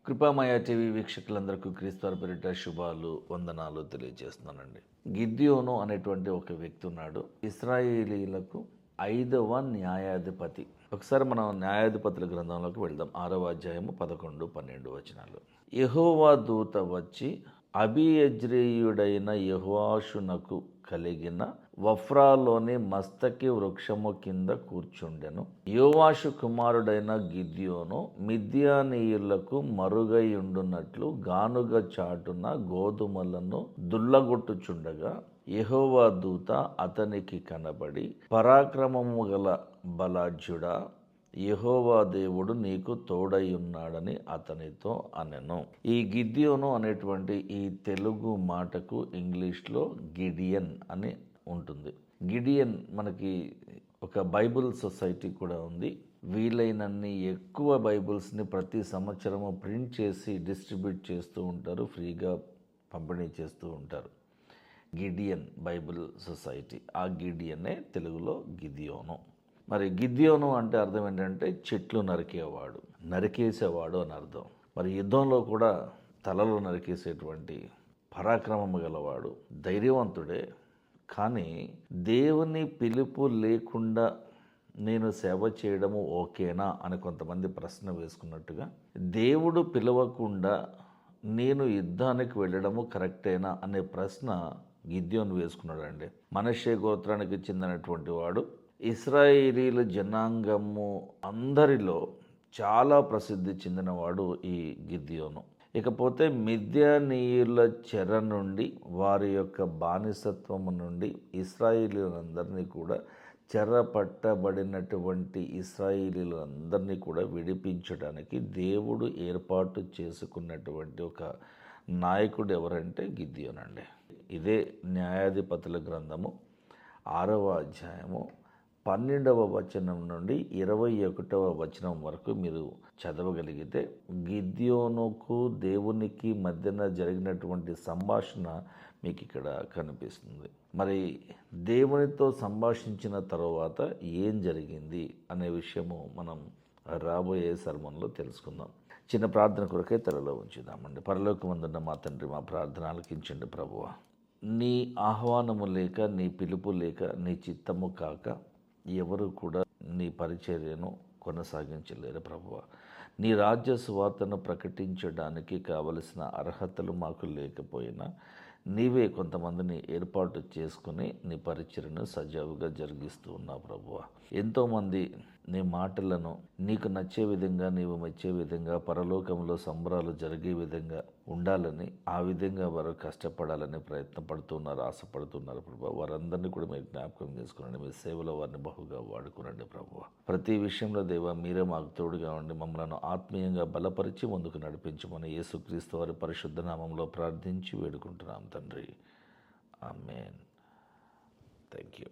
కృపామయ TV వీక్షకులందరికీ క్రీస్తు పేరిట శుభాలు వందనాలు తెలియజేస్తున్నానండి. గిద్యోను అనేటువంటి ఒక వ్యక్తి ఉన్నాడు. ఇశ్రాయేలీలకు 5వ న్యాయాధిపతి. ఒకసారి మనం న్యాయాధిపతుల గ్రంథంలోకి వెళ్దాం. 6వ అధ్యాయము 11, 12 వచనాలు. యెహోవా దూత వచ్చి అబీయెజ్రీయుడైన యెహోషునకు కలిగిన వఫ్రాలోని మస్తకి వృక్షము కింద కూర్చుండెను. యోవాషు కుమారుడైన గిద్యోను మిద్యానీయులకు మరుగైయుండునట్లు గానుగ చాటున గోధుమలను దుల్లగొట్టుచుండగా యెహోవా దూత అతనికి కనబడి, పరాక్రమము గల బలాఢ్యుడా, యెహోవా దేవుడు నీకు తోడైయున్నాడని అతనితో అనెను. ఈ గిద్యోను అనేటువంటి ఈ తెలుగు మాటకు ఇంగ్లీష్లో గిడియన్ అని ఉంటుంది. గిడియన్ మనకి ఒక బైబిల్ సొసైటీ కూడా ఉంది. వీలైనన్ని ఎక్కువ బైబిల్స్ని ప్రతి సంవత్సరము ప్రింట్ చేసి డిస్ట్రిబ్యూట్ చేస్తూ ఉంటారు, ఫ్రీగా పంపిణీ చేస్తూ ఉంటారు. Gideon Bible society. ఆ గిడియనే తెలుగులో గిద్యోను. మరి గిద్యోను అంటే అర్థం ఏంటంటే చెట్లు నరికేసేవాడు అని అర్థం. మరి యుద్ధంలో కూడా తలలు నరికేసేటువంటి పరాక్రమము గలవాడు, ధైర్యవంతుడే. కానీ దేవుని పిలుపు లేకుండా నేను సేవ చేయడము ఓకేనా అని కొంతమంది ప్రశ్న వేసుకున్నట్టుగా, దేవుడు పిలవకుండా నేను యుద్ధానికి వెళ్ళడము కరెక్టేనా అనే ప్రశ్న గిద్యోను వేసుకున్నాడండి. మనష్షే గోత్రానికి చెందినటువంటి వాడు. ఇశ్రాయేలీల జనాంగము అందరిలో చాలా ప్రసిద్ధి చెందినవాడు ఈ గిద్యోను. ఇకపోతే మిద్యానీయుల చెర నుండి, వారి యొక్క బానిసత్వము నుండి ఇశ్రాయేలీలందరినీ కూడా, చెర పట్టబడినటువంటి ఇశ్రాయేలీలందరినీ కూడా విడిపించడానికి దేవుడు ఏర్పాటు చేసుకున్నటువంటి ఒక నాయకుడు ఎవరంటే గిద్యోను అండి. ఇదే న్యాయాధిపతుల గ్రంథము 6వ అధ్యాయము 12వ వచనం నుండి 21వ వచనం వరకు మీరు చదవగలిగితే గిద్యోనుకు దేవునికి మధ్యన జరిగినటువంటి సంభాషణ మీకు ఇక్కడ కనిపిస్తుంది. మరి దేవునితో సంభాషించిన తర్వాత ఏం జరిగింది అనే విషయము మనం రాబోయే సర్మన్లో తెలుసుకుందాం. చిన్న ప్రార్థన కొరకే తలలో ఉంచుదామండి. పరలోకమందున్న మా తండ్రి, మా ప్రార్థన ఆలకించండి ప్రభువా. నీ ఆహ్వానము లేక, నీ పిలుపు లేక, నీ చిత్తము కాక ఎవరు కూడా నీ పరిచర్యను కొనసాగించలేరు ప్రభువా. నీ రాజ్య సువార్తను ప్రకటించడానికి కావలసిన అర్హతలు మాకు లేకపోయినా నీవే కొంతమందిని ఏర్పాటు చేసుకుని నీ పరిచర్యను సజావుగా జరిగిస్తూ ఉన్నావు ప్రభువా. ఎంతోమంది నీ మాటలను నీకు నచ్చే విధంగా, నీవు మెచ్చే విధంగా, పరలోకంలో సంబరాలు జరిగే విధంగా ఉండాలని, ఆ విధంగా వారు కష్టపడాలని ప్రయత్నపడుతున్నారు, ఆశపడుతున్నారు ప్రభువా. వారందరినీ కూడా మీరు జ్ఞాపకం చేసుకునండి. మీ సేవలో వారిని బహుగా వాడుకునండి ప్రభువా. ప్రతి విషయంలో దేవా మీరే మాకు తోడుగా ఉండి మమ్మల్ని ఆత్మీయంగా బలపరిచి ముందుకు నడిపించమని యేసుక్రీస్తు వారి పరిశుద్ధ నామంలో ప్రార్థించి వేడుకుంటున్నాం తండ్రి. ఆమేన్. Thank you.